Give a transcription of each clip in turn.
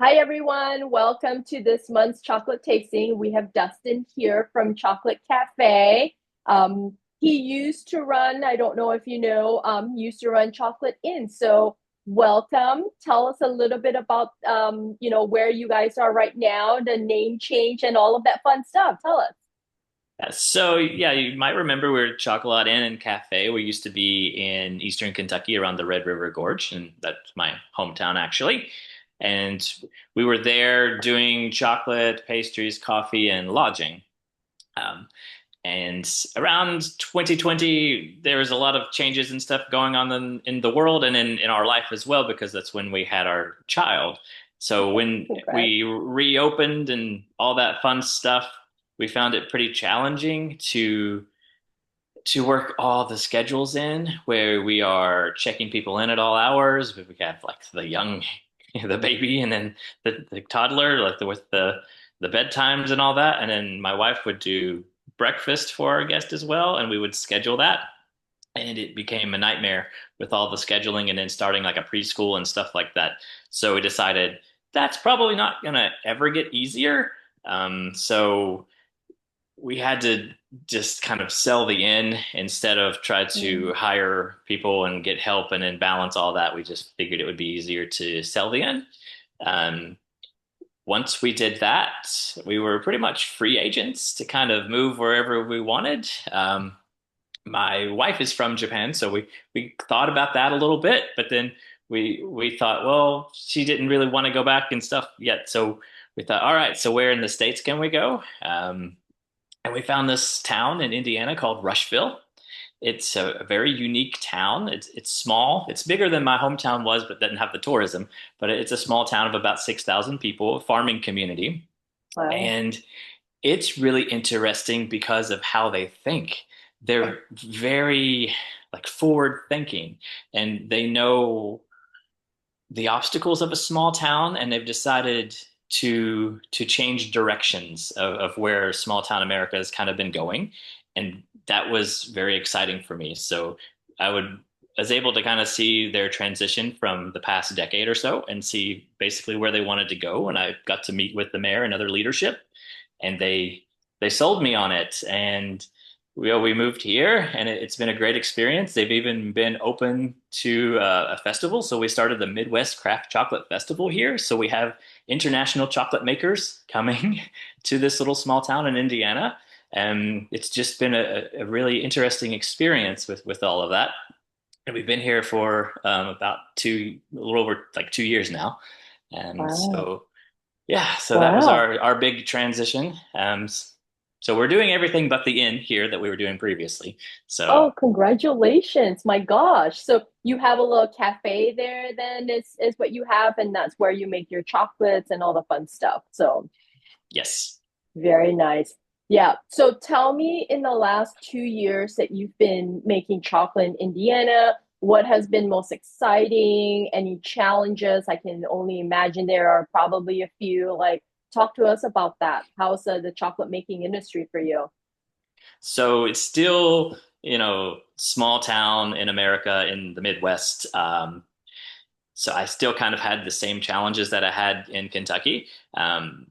Hi, everyone. Welcome to this month's chocolate tasting. We have Dustin here from Chocolate Cafe. He used to run, I don't know if you know, used to run Chocolate Inn. So, welcome. Tell us a little bit about, where you guys are right now, the name change, and all of that fun stuff. Tell us. So you might remember we're Chocolat Inn and Cafe. We used to be in Eastern Kentucky around the Red River Gorge, and that's my hometown actually. And we were there doing chocolate, pastries, coffee, and lodging. Um, and around 2020, there was a lot of changes and stuff going on in the world and in our life as well, because that's when we had our child. So when Congrats. we reopened and all that fun stuff, we found it pretty challenging to work all the schedules in where we are checking people in at all hours. We have like the young, the baby, and then the toddler, like with the bedtimes and all that. And then my wife would do breakfast for our guest as well, and we would schedule that. And it became a nightmare with all the scheduling and then starting like a preschool and stuff like that. So we decided that's probably not gonna ever get easier. So we had to just kind of sell the inn instead of try to Mm. hire people and get help and then balance all that. We just figured it would be easier to sell the inn. Um, Once we did that, we were pretty much free agents to kind of move wherever we wanted. My wife is from Japan, so we thought about that a little bit, but then we thought, well, she didn't really want to go back and stuff yet. So we thought, all right, so where in the States can we go? And we found this town in Indiana called Rushville. It's a very unique town. It's small. It's bigger than my hometown was, but doesn't have the tourism. But it's a small town of about 6,000 people, a farming community. Wow. And it's really interesting because of how they think. They're very like forward thinking, and they know the obstacles of a small town, and they've decided to change directions of where small town America has kind of been going, and that was very exciting for me. So I would was able to kind of see their transition from the past decade or so and see basically where they wanted to go. And I got to meet with the mayor and other leadership, and they sold me on it. And we moved here, and it's been a great experience. They've even been open to a festival. So we started the Midwest Craft Chocolate Festival here. So we have international chocolate makers coming to this little small town in Indiana. And it's just been a really interesting experience with all of that. And we've been here for about a little over like 2 years now. And Wow. so yeah, so that was Wow. our big transition. So we're doing everything but the inn here that we were doing previously. So Oh, congratulations. My gosh. So you have a little cafe there then is what you have, and that's where you make your chocolates and all the fun stuff. So yes. very nice. Yeah. So tell me in the last 2 years that you've been making chocolate in Indiana, what has been most exciting? Any challenges? I can only imagine there are probably a few. Like, talk to us about that. How's the chocolate making industry for you? So it's still, small town in America in the Midwest. So I still kind of had the same challenges that I had in Kentucky. Um,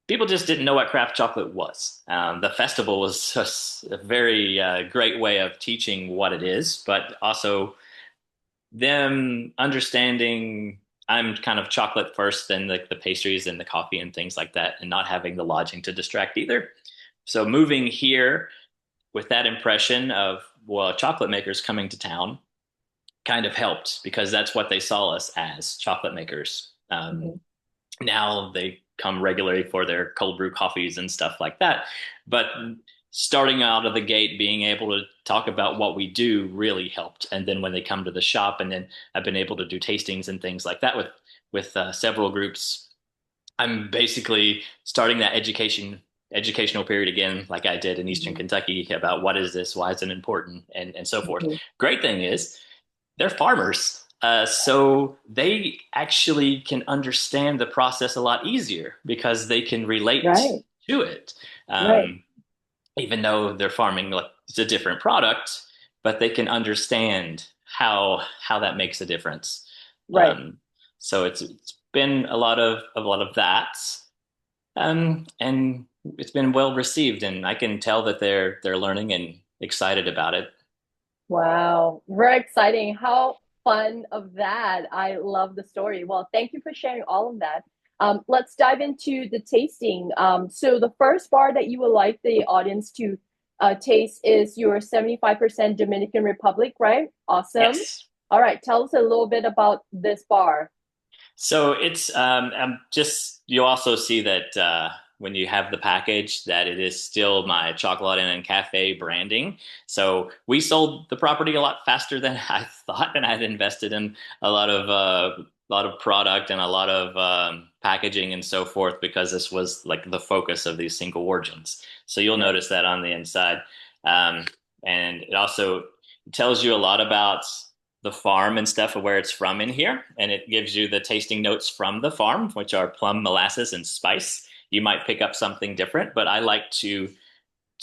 People just didn't know what craft chocolate was. The festival was just a very great way of teaching what it is, but also them understanding I'm kind of chocolate first, then the pastries and the coffee and things like that, and not having the lodging to distract either. So moving here with that impression of, well, chocolate makers coming to town kind of helped because that's what they saw us as, chocolate makers. Mhm. Now they come regularly for their cold brew coffees and stuff like that. But starting out of the gate, being able to talk about what we do really helped. And then when they come to the shop, and then I've been able to do tastings and things like that with several groups. I'm basically starting that educational period again, like I did in Eastern Mhm. Kentucky, about what is this, why is it important, and so forth. Mhm. Great thing is they're farmers. So they actually can understand the process a lot easier because they can relate Right. to it. Right. Um, Even though they're farming like it's a different product, but they can understand how that makes a difference. Right. Um, so it's been a lot of that, and it's been well received, and I can tell that they're learning and excited about it. Wow, very exciting. How fun of that. I love the story. Well, thank you for sharing all of that. Let's dive into the tasting. So the first bar that you would like the audience to taste is your 75% Dominican Republic, right? Awesome. Yes. All right, tell us a little bit about this bar. So it's just you also see that when you have the package that it is still my Chocolat and Cafe branding. So we sold the property a lot faster than I thought, and I'd invested in a lot of product and a lot of packaging and so forth because this was like the focus of these single origins. So you'll Right. notice that on the inside, um, and it also tells you a lot about the farm and stuff of where it's from in here, and it gives you the tasting notes from the farm, which are plum, molasses, and spice. You might pick up something different, but I like to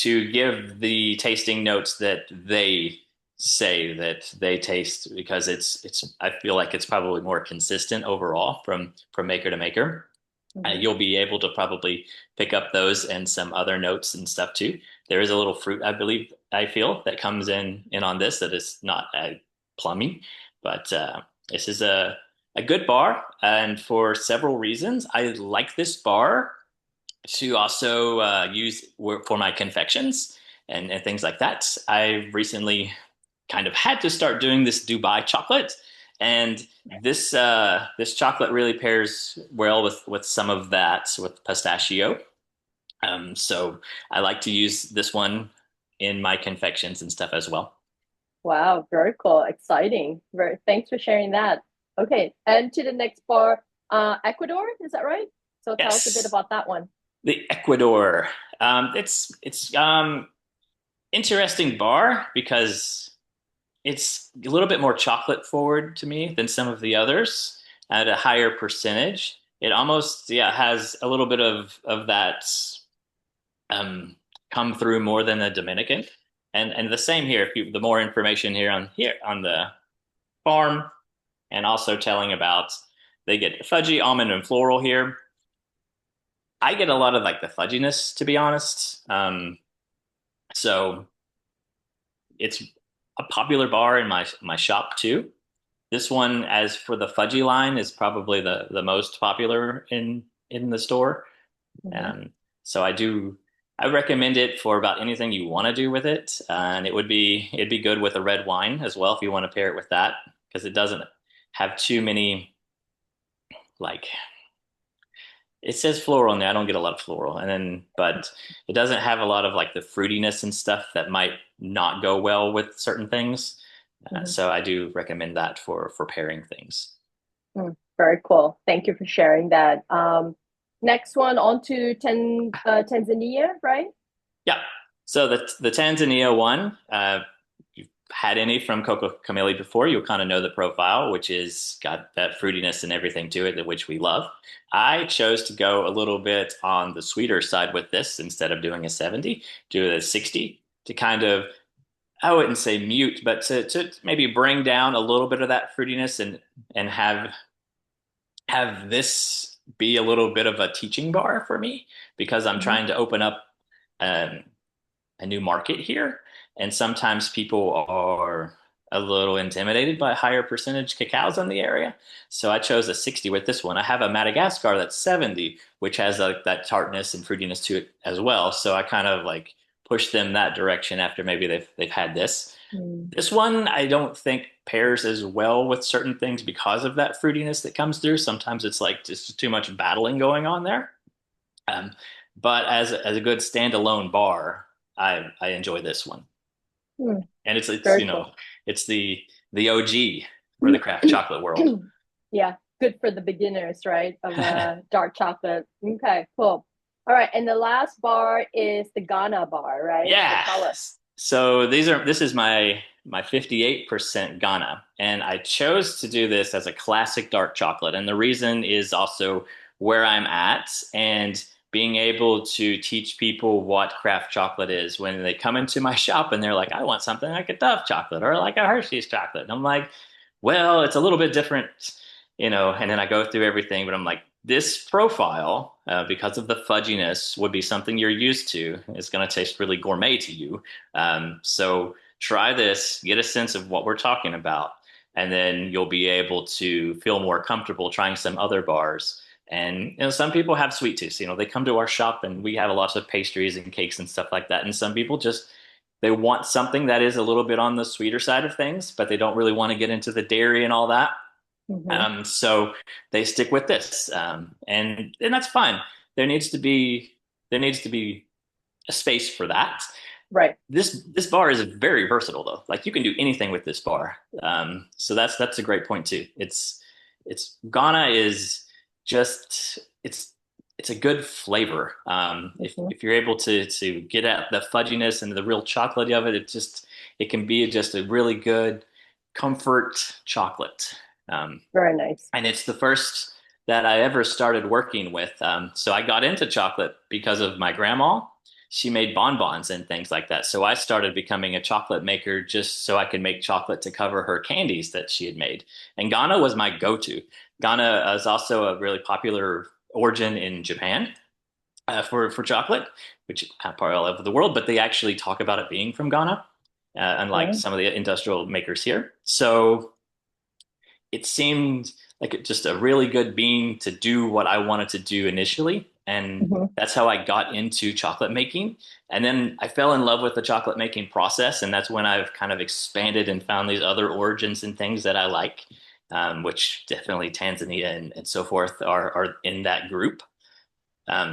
give the tasting notes that they say that they taste because it's I feel like it's probably more consistent overall from maker to maker. Mhm. You'll be able to probably pick up those and some other notes and stuff too. There is a little fruit, I believe, I feel that comes in on this that is not plummy, but this is a good bar, and for several reasons, I like this bar to also use for my confections and things like that. I recently kind of had to start doing this Dubai chocolate, and this chocolate really pairs well with some of that with pistachio. So I like to use this one in my confections and stuff as well. Wow, very cool, exciting. Very, thanks for sharing that. Okay, and to the next bar, Ecuador, is that right? So tell us a bit Yes, about that one. the Ecuador. It's interesting bar because it's a little bit more chocolate forward to me than some of the others at a higher percentage. It almost, yeah, has a little bit of that um, come through more than the Dominican. And the same here. If you, the more information here on the farm, and also telling about they get fudgy, almond, and floral here. I get a lot of like the fudginess, to be honest. So it's a popular bar in my shop too. This one, as for the fudgy line, is probably the most popular in the store. Mhm. Um, so I recommend it for about anything you want to do with it, and it'd be good with a red wine as well if you want to pair it with that because it doesn't have too many like it says floral in there. I don't get a lot of floral, and then but it doesn't have a lot of like the fruitiness and stuff that might not go well with certain things. Mhm. So I do recommend that for pairing things. Very cool. Thank you for sharing that. Next one, on to Tanzania, right? Yeah. So the Tanzania one, you've had any from Coco Camilli before, you'll kind of know the profile, which is got that fruitiness and everything to it, which we love. I chose to go a little bit on the sweeter side with this instead of doing a 70, do a 60 to kind of, I wouldn't say mute, but to maybe bring down a little bit of that fruitiness and have this be a little bit of a teaching bar for me because I'm Mhm. trying to open up um, a new market here. And sometimes people are a little intimidated by higher percentage cacaos in the area. So I chose a 60 with this one. I have a Madagascar that's 70, which has that tartness and fruitiness to it as well. So I kind of like push them that direction after maybe they've had this. Mm. This one I don't think pairs as well with certain things because of that fruitiness that comes through. Sometimes it's like just too much battling going on there. Um, but as a good standalone bar, I enjoy this one, Mm. and it's Very cool. it's the OG for the craft chocolate world. Yeah, good for the beginners, right? Of dark chocolate. Okay, cool. All right, and the last bar is the Ghana bar, right? So Yeah. tell us. So this is my 58% Ghana, and I chose to do this as a classic dark chocolate, and the reason is also where I'm at and being able to teach people what craft chocolate is when they come into my shop and they're like, I want something like a Dove chocolate or like a Hershey's chocolate. And I'm like, well, it's a little bit different and then I go through everything, but I'm like, this profile, because of the fudginess, would be something you're used to. It's going to taste really gourmet to you. So try this, get a sense of what we're talking about, and then you'll be able to feel more comfortable trying some other bars. And some people have sweet tooths. They come to our shop and we have lots of pastries and cakes and stuff like that. And some people just they want something that is a little bit on the sweeter side of things, but they don't really want to get into the dairy and all that. Hmm. So they stick with this, and that's fine. There needs to be there needs to be a space for that. Right. This bar is very versatile though. Like you can do anything with this bar. So that's a great point too. It's Ghana is just it's a good flavor. If Hmm. you're able to get at the fudginess and the real chocolate of it, it can be just a really good comfort chocolate. Um, Very nice. and it's the first that I ever started working with. So I got into chocolate because of my grandma. She made bonbons and things like that. So I started becoming a chocolate maker just so I could make chocolate to cover her candies that she had made. And Ghana was my go-to. Ghana is also a really popular origin in Japan for chocolate, which is probably all over the world, but they actually talk about it being from Ghana, unlike Okay. some of the industrial makers here. So it seemed like just a really good bean to do what I wanted to do initially. And Hmm. that's how I got into chocolate making. And then I fell in love with the chocolate making process. And that's when I've kind of expanded and found these other origins and things that I like, which definitely Tanzania and so forth are in that group.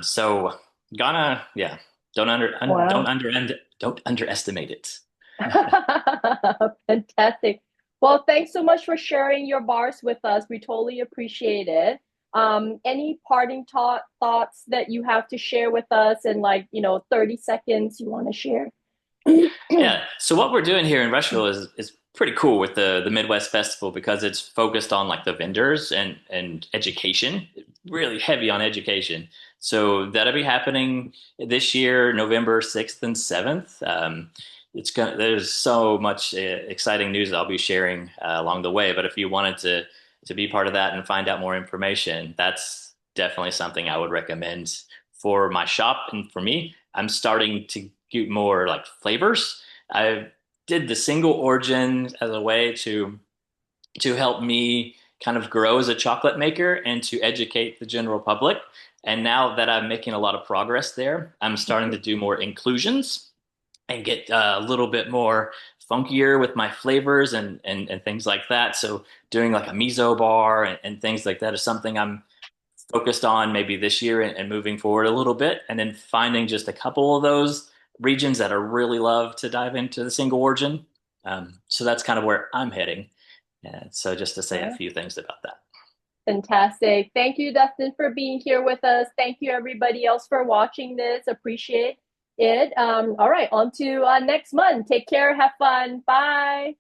So Ghana, yeah, Wow. don't underestimate it. Fantastic. Well, thanks so much for sharing your bars with us. We totally appreciate it. Any parting thoughts that you have to share with us in 30 seconds you want to share? Yeah. So what we're doing here in Rushville is pretty cool with the Midwest Festival because it's focused on like the vendors and education, really heavy on education. So that'll be happening this year, November 6th and 7th. There's so much exciting news I'll be sharing along the way. But if you wanted to be part of that and find out more information, that's definitely something I would recommend for my shop and for me. I'm starting to get more like flavors. I did the single origin as a way to help me kind of grow as a chocolate maker and to educate the general public. And now that I'm making a lot of progress there, I'm starting to do more inclusions and get a little bit more funkier with my flavors and things like that. So doing like a miso bar and things like that is something I'm focused on maybe this year and moving forward a little bit, and then finding just a couple of those regions that I really love to dive into the single origin. So that's kind of where I'm heading. So just to say a Wow. few things about that. Fantastic. Thank you, Dustin, for being here with us. Thank you, everybody else, for watching this. Appreciate it. All right, on to next month. Take care. Have fun. Bye.